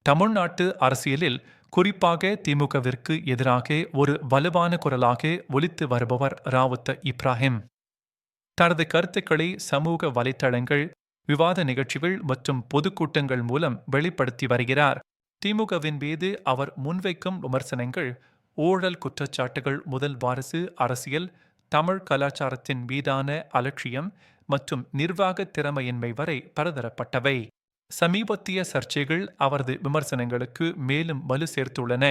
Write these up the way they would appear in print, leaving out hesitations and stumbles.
தமிழ்நாட்டு அரசியலில் குறிப்பாக திமுகவிற்கு எதிராக ஒரு வலுவான குரலாக ஒலித்து வருபவர் ராவுத்தர் இப்ராஹிம். தனது கருத்துக்களை சமூக வலைத்தளங்கள், விவாத நிகழ்ச்சிகள் மற்றும் பொதுக்கூட்டங்கள் மூலம் வெளிப்படுத்தி வருகிறார். திமுகவின் மீது அவர் முன்வைக்கும் விமர்சனங்கள் ஊழல் குற்றச்சாட்டுகள் முதல் வாரிசு அரசியல், தமிழ் கலாச்சாரத்தின் மீதான அலட்சியம் மற்றும் நிர்வாக திறமையின்மை வரை பலதரப்பட்டவை. சமீபத்திய சர்ச்சைகள் அவரது விமர்சனங்களுக்கு மேலும் வலு சேர்த்துள்ளன.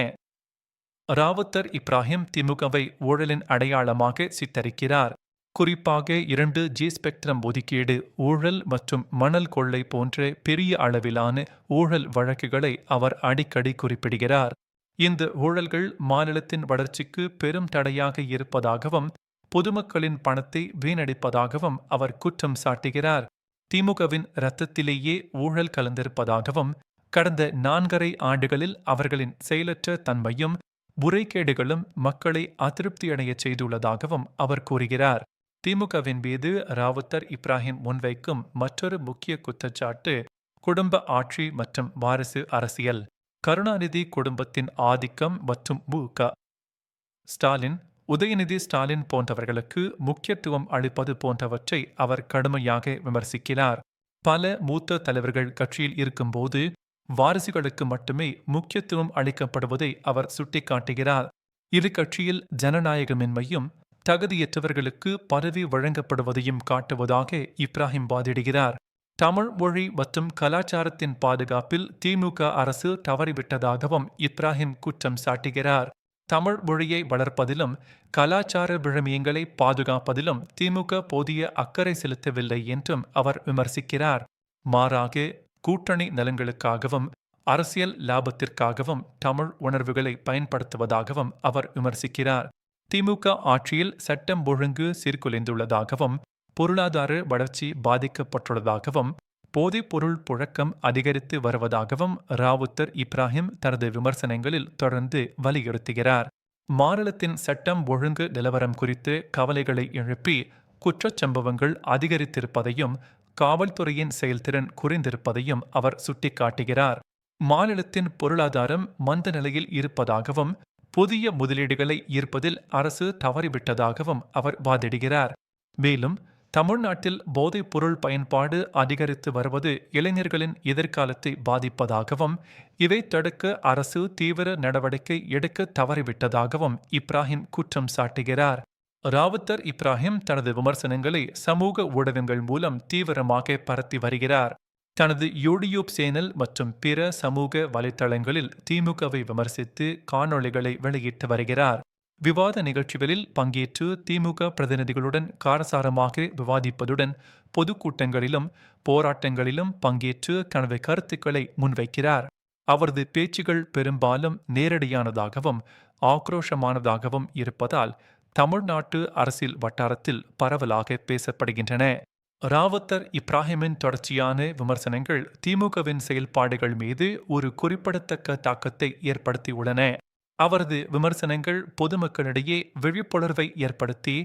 ராவுத்தர் இப்ராஹிம் திமுகவை ஊழலின் அடையாளமாக சித்தரிக்கிறார். குறிப்பாக 2G ஸ்பெக்ட்ரம் ஒதுக்கீடு, ஊழல் மற்றும் மணல் கொள்ளை போன்ற பெரிய அளவிலான ஊழல் வழக்குகளை அவர் அடிக்கடி குறிப்பிடுகிறார். இந்த ஊழல்கள் மாநிலத்தின் வளர்ச்சிக்கு பெரும் தடையாக இருப்பதாகவும் பொதுமக்களின் பணத்தை வீணடிப்பதாகவும் அவர் குற்றம் சாட்டுகிறார். திமுகவின் இரத்தத்திலேயே ஊழல் கலந்திருப்பதாகவும் கடந்த 4.5 ஆண்டுகளில் அவர்களின் செயலற்ற தன்மையும் முறைகேடுகளும் மக்களை அதிருப்தியடைய செய்துள்ளதாகவும் அவர் கூறுகிறார். திமுகவின் மீது ராவுத்தர் இப்ராஹிம் முன்வைக்கும் மற்றொரு முக்கிய குற்றச்சாட்டு குடும்ப ஆட்சி மற்றும் வாரிசு அரசியல். கருணாநிதி குடும்பத்தின் ஆதிக்கம் மற்றும் மு.க. ஸ்டாலின், உதயநிதி ஸ்டாலின் போன்றவர்களுக்கு முக்கியத்துவம் அளிப்பது போன்றவற்றை அவர் கடுமையாக விமர்சிக்கிறார். பல மூத்த தலைவர்கள் கட்சியில் இருக்கும்போது வாரிசுகளுக்கு மட்டுமே முக்கியத்துவம் அளிக்கப்படுவதை அவர் சுட்டிக்காட்டுகிறார். இரு கட்சியில் ஜனநாயகமின்மையும் தகுதியற்றவர்களுக்கு பதவி வழங்கப்படுவதையும் காட்டுவதாக இப்ராஹிம் வாதிடுகிறார். தமிழ் மொழி மற்றும் கலாச்சாரத்தின் பாதுகாப்பில் திமுக அரசு தவறிவிட்டதாகவும் இப்ராஹிம் குற்றம் சாட்டுகிறார். தமிழ் மொழியை வளர்ப்பதிலும் கலாச்சார விழுமியங்களை பாதுகாப்பதிலும் திமுக போதிய அக்கறை செலுத்தவில்லை என்றும் அவர் விமர்சிக்கிறார். மாறாக கூட்டணி நலன்களுக்காகவும் அரசியல் லாபத்திற்காகவும் தமிழ் உணர்வுகளை பயன்படுத்துவதாகவும் அவர் விமர்சிக்கிறார். திமுக ஆட்சியில் சட்டம் ஒழுங்கு சீர்குலைந்துள்ளதாகவும் பொருளாதார வளர்ச்சி பாதிக்கப்பட்டுள்ளதாகவும் போதைப் பொருள் புழக்கம் அதிகரித்து வருவதாகவும் ராவுத்தர் இப்ராஹிம் தனது விமர்சனங்களில் தொடர்ந்து வலியுறுத்துகிறார். மாநிலத்தின் சட்டம் ஒழுங்கு நிலவரம் குறித்து கவலைகளை எழுப்பி குற்றச்சம்பவங்கள் அதிகரித்திருப்பதையும் காவல்துறையின் செயல்திறன் குறைந்திருப்பதையும் அவர் சுட்டிக்காட்டுகிறார். மாநிலத்தின் பொருளாதாரம் மந்த நிலையில் இருப்பதாகவும் புதிய முதலீடுகளை ஈர்ப்பதில் அரசு தவறிவிட்டதாகவும் அவர் வாதிடுகிறார். மேலும் தமிழ்நாட்டில் போதைப் பொருள் பயன்பாடு அதிகரித்து வருவது இளைஞர்களின் எதிர்காலத்தை பாதிப்பதாகவும் இவை தடுக்க அரசு தீவிர நடவடிக்கை எடுக்க தவறிவிட்டதாகவும் இப்ராஹிம் குற்றம் சாட்டுகிறார். ராவுத்தர் இப்ராஹிம் தனது விமர்சனங்களை சமூக ஊடகங்கள் மூலம் தீவிரமாக பரத்தி வருகிறார். தனது யூடியூப் சேனல் மற்றும் பிற சமூக வலைத்தளங்களில் திமுகவை விமர்சித்து காணொளிகளை வெளியிட்டு வருகிறார். விவாத நிகழ்ச்சிகளில் பங்கேற்று திமுக பிரதிநிதிகளுடன் காரசாரமாக விவாதிப்பதுடன் பொதுக்கூட்டங்களிலும் போராட்டங்களிலும் பங்கேற்று தனது கருத்துக்களை முன்வைக்கிறார். அவரது பேச்சுகள் பெரும்பாலும் நேரடியானதாகவும் ஆக்ரோஷமானதாகவும் இருப்பதால் தமிழ்நாட்டு அரசியல் வட்டாரத்தில் பரவலாக பேசப்படுகின்றன. ராவுத்தர் இப்ராஹிமின் தொடர்ச்சியான விமர்சனங்கள் திமுகவின் செயல்பாடுகள் மீது ஒரு குறிப்பிடத்தக்க தாக்கத்தை ஏற்படுத்தியுள்ளன. அவரது விமர்சனங்கள் பொதுமக்களிடையே விழிப்புணர்வை ஏற்படுத்தி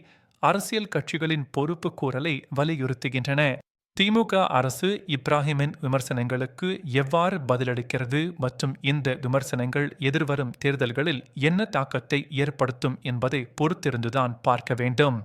அரசியல் கட்சிகளின் பொறுப்பு கூறலை வலியுறுத்துகின்றன. திமுக அரசு இப்ராஹிமின் விமர்சனங்களுக்கு எவ்வாறு பதிலளிக்கிறது மற்றும் இந்த விமர்சனங்கள் எதிர்வரும் தேர்தல்களில் என்ன தாக்கத்தை ஏற்படுத்தும் என்பதை பொறுத்திருந்துதான் பார்க்க வேண்டும்.